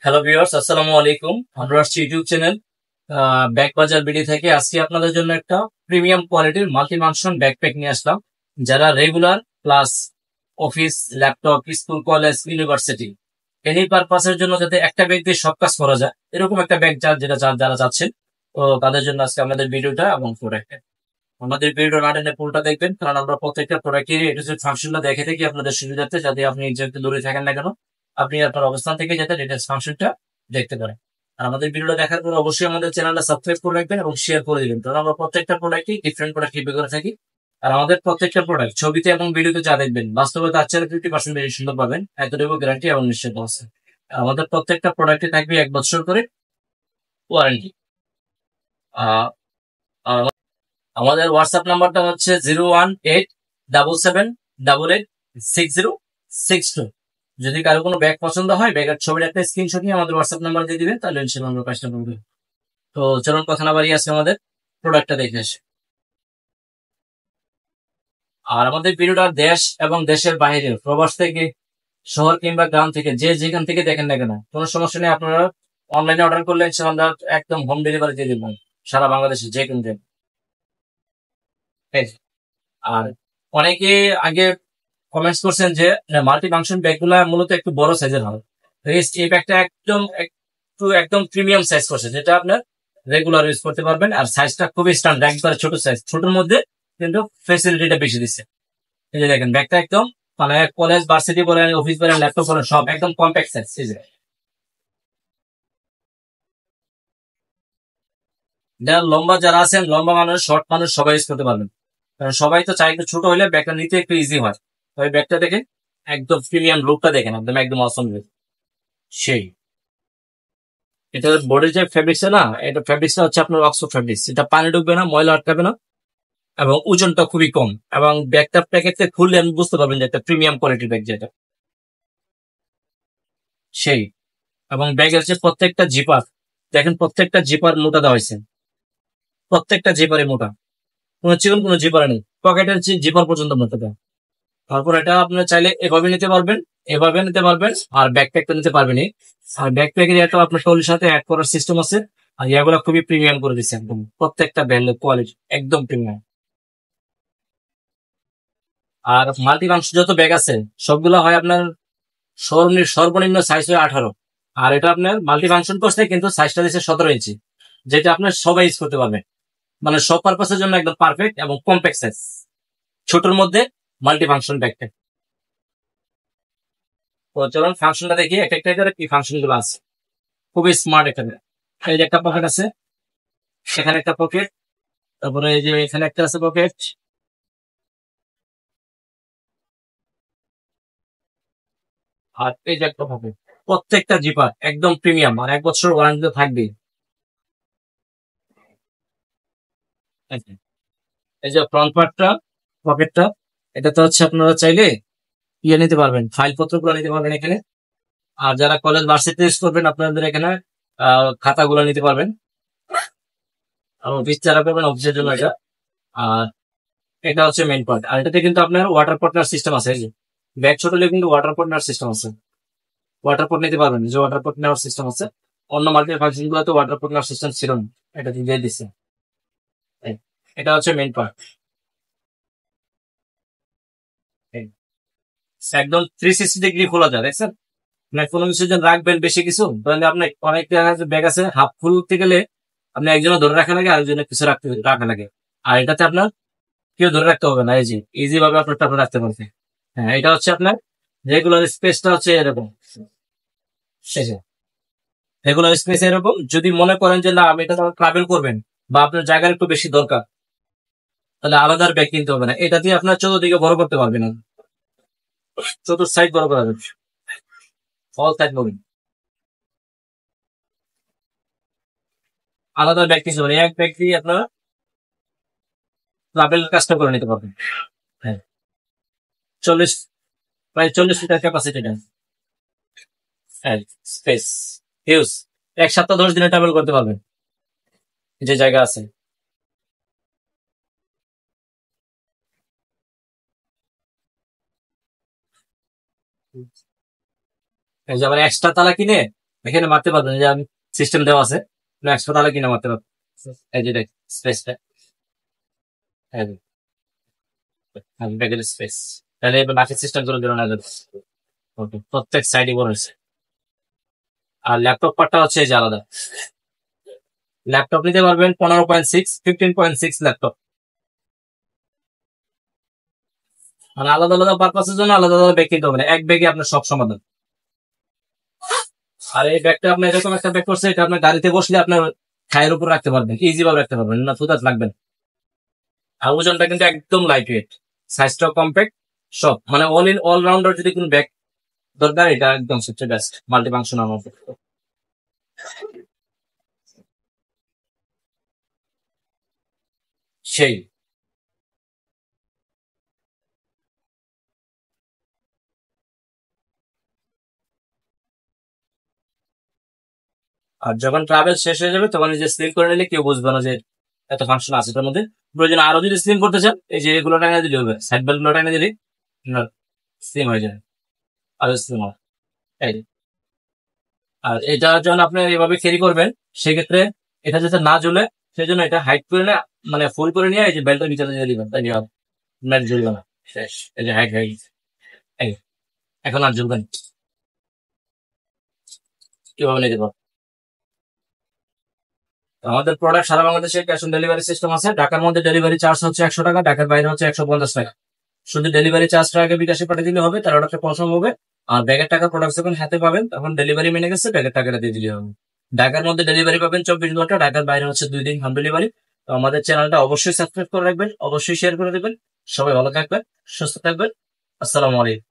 Hello viewers, আসসালামু আলাইকুম। আমরা আসছি ইউটিউব চ্যানেল ব্যাগ বাজার বিডি থেকে। আজকে আপনাদের জন্য একটা প্রিমিয়াম কোয়ালিটির মাল্টি ফাংশন ব্যাকপ্যাক নিয়ে আসলাম, যারা regular plus office, laptop, school, college, university any পারপাসের জন্য যাতে একটা ব্যাগ দিয়ে সব কাজ করা যায়, এরকম একটা ব্যাগ যারা চাচ্ছেন, তো তাদের জন্য আজকে আমাদের ভিডিওটা এবং প্রোডাক্ট। আমাদের ভিডিও না টেনে পুরোটা দেখবেন, কারণ আমরা প্রত্যেকটা প্রোডাক্টের ফাংশনটা দেখে থাকি আপনাদের সুবিধার্থে, যাতে আপনি যেহেতু দূরে থাকেন না কেন, আপনি আপনার অবস্থান থেকে যাতে ডিটেলস ফাংশনটা দেখতে পারেন। আর আমাদের ভিডিওটা দেখার পর অবশ্যই আমাদের চ্যানেলটা সাবস্ক্রাইব করে রাখবেন এবং শেয়ার করে দিবেন, কারণ আমরা প্রত্যেকটা প্রোডাক্টই ডিফারেন্ট প্রোডাক্ট রিভিউ করে থাকি। আর আমাদের প্রত্যেকটা প্রোডাক্ট ছবিতে এবং ভিডিওতে যা দেখবেন, বাস্তবে তার চেয়ে 50% বেশি সুন্দর পাবেন, এতটুকু গ্যারান্টি এবং নিশ্চিত আছে। আর আমাদের প্রত্যেকটা প্রোডাক্টে থাকবে 1 বছর করে ওয়ারেন্টি। আমাদের হোয়াটসঅ্যাপ নাম্বারটা হচ্ছে 01877886062। যদি কারো কোনো ব্যাগ পছন্দ হয়, ব্যাগের ছবির একটা স্ক্রিনশট নিয়ে আমাদের হোয়াটসঅ্যাপ নাম্বার দিয়ে দিবেন, তাহলে ইনশাআল্লাহ আমরা কাজটা করবো। তো চলুন কথা না বাড়িয়ে আসছে আমাদের প্রোডাক্টটা দেখে আসি। আর আমাদের ভিডিওটা দেশ এবং দেশের বাইরে, প্রবাস থেকে, শহর কিংবা গ্রাম থেকে, যে যেখান থেকে দেখেন না কেন, কোনো সমস্যা নেই। আপনারা অনলাইনে অর্ডার করলে ইনশাআল্লাহ আমরা একদম হোম ডেলিভারি দিয়ে দিবেন সারা বাংলাদেশে যে কোনো জায়গায়। আর অনেকে আগে কমেন্টস করছেন যে মাল্টি ফাংশন ব্যাগগুলা মূলত একটু বড় সাইজের হয়। এই ব্যাগটা একদম প্রিমিয়াম সাইজ করছে, যেটা আপনার রেগুলার ইউজ করতে পারবেন। আর সাইজটা খুবই স্ট্যান্ডার্ড, একবারে ছোট সাইজ, ছোটর মধ্যে কিন্তু ফেসিলিটিটা বেশি দিচ্ছে। এই যে দেখেন ব্যাগটা একদম, মানে কলেজ, ভার্সিটি বলেন, অফিস বলেন, ল্যাপটপ বলেন, সব একদম কম্প্যাক্ট সাইজ। এই যে যারা লম্বা, যারা আছেন লম্বা মানুষ, শর্ট মানুষ সবাই ইউজ করতে পারবেন, কারণ সবাই তো চাই একটু ছোট হলে ব্যাগটা নিতে একটু ইজি হয়। তো এই ব্যাগটা দেখেন, একদম প্রিমিয়াম লুকটা দেখেন, একদম অসম। সেই এটা বডির যে ফেব্রিক্স না, এটা ফেব্রিক্সটা হচ্ছে আপনার অক্সফোর্ড ফেব্রিক্স। এটা পানি ঢুকবে না, ময়লা আটকাবে না, এবং ওজনটা খুবই কম। এবং ব্যাগটা প্যাকেটে খুললে আমি বুঝতে পারবেন যে একটা প্রিমিয়াম কোয়ালিটির ব্যাগ যেটা। সেই এবং ব্যাগের যে প্রত্যেকটা জিপার দেখেন, প্রত্যেকটা জিপার মোটা দেওয়া হয়েছে, প্রত্যেকটা জিপারে মোটা, কোনো চিকন কোনো জিপার নেই। পকেটের যে জিপার পর্যন্ত মোটা দেওয়া। তারপর এটা আপনার চাইলে এভাবে নিতে পারবেন, এভাবে নিতে পারবেন, আর ব্যাকপ্যাকটা নিতে পারবেনই। আর ব্যাকপ্যাকের এটা আপনার ট্রলির সাথে অ্যাড করার সিস্টেম আছে। আর ইয়াগুলো খুবই প্রিমিয়াম করে দিচ্ছে, একদম প্রত্যেকটা ভ্যালু কোয়ালিটি একদম প্রিমিয়াম। আর মাল্টি বাংশ যত ব্যাগ আছে সবগুলো হয় আপনার সর্বনিম্ন সাইজ হয় 18। আর এটা আপনার মাল্টি ফাংশন করছে, কিন্তু সাইজটা দিচ্ছে 17 ইঞ্চি, যেটা আপনার সবাই ইউজ করতে পারবে, মানে সব পারপাসের জন্য একদম পারফেক্ট এবং কম্প্যাক্ট সাইজ, ছোটর মধ্যে মাল্টি ফাংশন ব্যাগটা। তো চলুন ফাংশনটা দেখি এক একটা করে কি ফাংশন গুলো আছে। খুবই স্মার্ট এখানে। এই যে একটা পকেট আছে, সেখানে একটা পকেট, তারপরে এই যে এখানে একটা আছে পকেট। আর এই যে একটা পকেট, প্রত্যেকটা জিপার একদম প্রিমিয়াম, আর 1 বছর ওয়ারেন্টি থাকবে। এই যে ফ্রন্ট পার্টটা, পকেটটা, এটা তো হচ্ছে আপনারা চাইলে ইয়ে নিতে পারবেন, ফাইলপত্র গুলো নিতে পারবেন এখানে। আর যারা কলেজ ভার্সিটি ইউজ করবেন, আপনাদের এখানে খাতাগুলো নিতে পারবেন। আর অফিস যারা করবেন, অফিসের জন্য এটা। আর এটা হচ্ছে মেইন পার্ট। আর এটাতে কিন্তু আপনার ওয়াটার পট সিস্টেম আছে। এই যে ব্যাগ ছোট হলে কিন্তু ওয়াটার পট নেওয়ার সিস্টেম আছে, ওয়াটার পট নিতে পারবেন, যে ওয়াটার পট নেওয়ার সিস্টেম আছে। অন্য মাল্টি ফাংশন গুলোতে ওয়াটার পট নেওয়ার সিস্টেম ছিল না, এটা দিয়ে দিচ্ছে। এই, এটা হচ্ছে মেইন পার্ট। একদম 360 ডিগ্রি খোলা যায়, দেখছেন? মানে কোনো কিছু যেন রাখবেন বেশি কিছু, তাহলে আপনি অনেক ব্যাগ আছে হাফ খুলতে গেলে আপনি একজনে ধরে রাখা লাগে, আরেকজনের কিছু রাখা লাগে। আর এটাতে আপনার কেউ ধরে রাখতে হবে না, এই যে ইজি ভাবে আপনারটা আপনি রাখতে পারবেন। হ্যাঁ, এটা হচ্ছে আপনার রেগুলার স্পেসটা হচ্ছে এরকম। এই যে রেগুলার স্পেস এরকম। যদি মনে করেন যে না, আমি এটা ট্রাভেল করবেন বা আপনার জায়গার একটু বেশি দরকার, তাহলে আলাদা ব্যাগ কিনতে হবে না, এটা দিয়ে আপনার চতুর্দিকে বড় করতে পারবেন, চতুর সাইড বড় করা যাবে, অল সাইড মুভিং। আলাদা ব্যাগ কিছু মানে এক ব্যাগ দিয়ে আপনারা ট্রাভেল কাজটা করে নিতে পারবেন। হ্যাঁ, 40, প্রায় 40 লিটার ক্যাপাসিটি নেন। হ্যাঁ, স্পেস হিউজ। 1 সপ্তাহ 10 দিনে ট্রাভেল করতে পারবেন, যে জায়গা আছে। এই যে আবার এক্সট্রা তালা কিনে এখানে মারতে পারবেন, যে আমি সিস্টেম দেওয়া আছে, হাসপাতালে কিনা মারতে পারবেন। এই যে দেখ স্পেসটা, ব্যাগের স্পেস, তাহলে এবার বাকি সিস্টেম করে দিল না। ওকে, প্রত্যেক সাইডে বড় হয়েছে। আর ল্যাপটপ পার্টটা হচ্ছে এই যে আলাদা। ল্যাপটপ নিতে পারবেন 15.6, 15.6 ল্যাপটপ। মানে আলাদা আলাদা পারপাসের জন্য আলাদা আলাদা ব্যাগ কিনতে হবে না, এক ব্যাগে আপনার সব সমাধান। আর এই ব্যাগটা আপনি এরকম একটা ব্যাগ করছে, এটা আপনার গাড়িতে বসলে আপনার খায়ের উপর রাখতে পারবেন, ইজি ভাবে রাখতে পারবেন, না ফুদাত লাগবেন। আর ওজনটা কিন্তু একদম লাইট ওয়েট, সাইজটাও কম্প্যাক্ট, সব মানে অল ইন অল রাউন্ডার যদি কোনো ব্যাগ দরকার, এটা একদম সবচেয়ে বেস্ট মাল্টি ফাংশনাল মধ্যে। সেই। আর যখন ট্রাভেল শেষ হয়ে যাবে তখন এই যে স্লিম করে নিলে কেউ বুঝবে না যে এত ফাংশন আছে এটার মধ্যে। প্রয়োজন আরো যদি স্লিম করতে চান, এই যে এগুলো টাইনা দিলে হবে, সাইড বেল্ট গুলো টাইনা দিলে স্লিম হয়ে যাবে, আরো স্লিম হবে। এই যে। আর এটা যখন আপনি এভাবে ক্যারি করবেন, সেক্ষেত্রে এটা যাতে না ঝুলে, সেই জন্য এটা হাইট করে না, মানে ফুল করে নিয়ে এই যে বেল্টের ভিতরে দিয়ে দিবেন, তাই বেল্ট ঝুলবে না। শেষ, এই যে হাইট হয়ে গেছে। এই, এখন আর ঝুলবেন কিভাবে নিতে পারবেন। আমাদের প্রোডাক্ট সারা বাংলাদেশে ক্যাশ অন ডেলিভারি সিস্টেম আছে। ঢাকার মধ্যে ডেলিভারি চার্জ হচ্ছে 100 টাকা, ঢাকার বাইরে হচ্ছে 150 টাকা। শুধু ডেলিভারি চার্জটা আগে বিকাশে পাঠিয়ে দিলে হবে, তার অর্ডারটা কনফার্ম হবে। আর ব্যাগের টাকা প্রোডাক্ট যখন হাতে পাবেন তখন ডেলিভারি মেনে গেছে, ব্যাগের টাকাটা দিয়ে দিলে হবে। ঢাকার মধ্যে ডেলিভারি পাবেন 24 ঘন্টা, ঢাকার বাইরে হচ্ছে 2 দিন হোম ডেলিভারি। তো আমাদের চ্যানেলটা অবশ্যই সাবস্ক্রাইব করে রাখবেন, অবশ্যই শেয়ার করে দেবেন। সবাই ভালো থাকবেন, সুস্থ থাকবেন। আসসালামু আলাইকুম।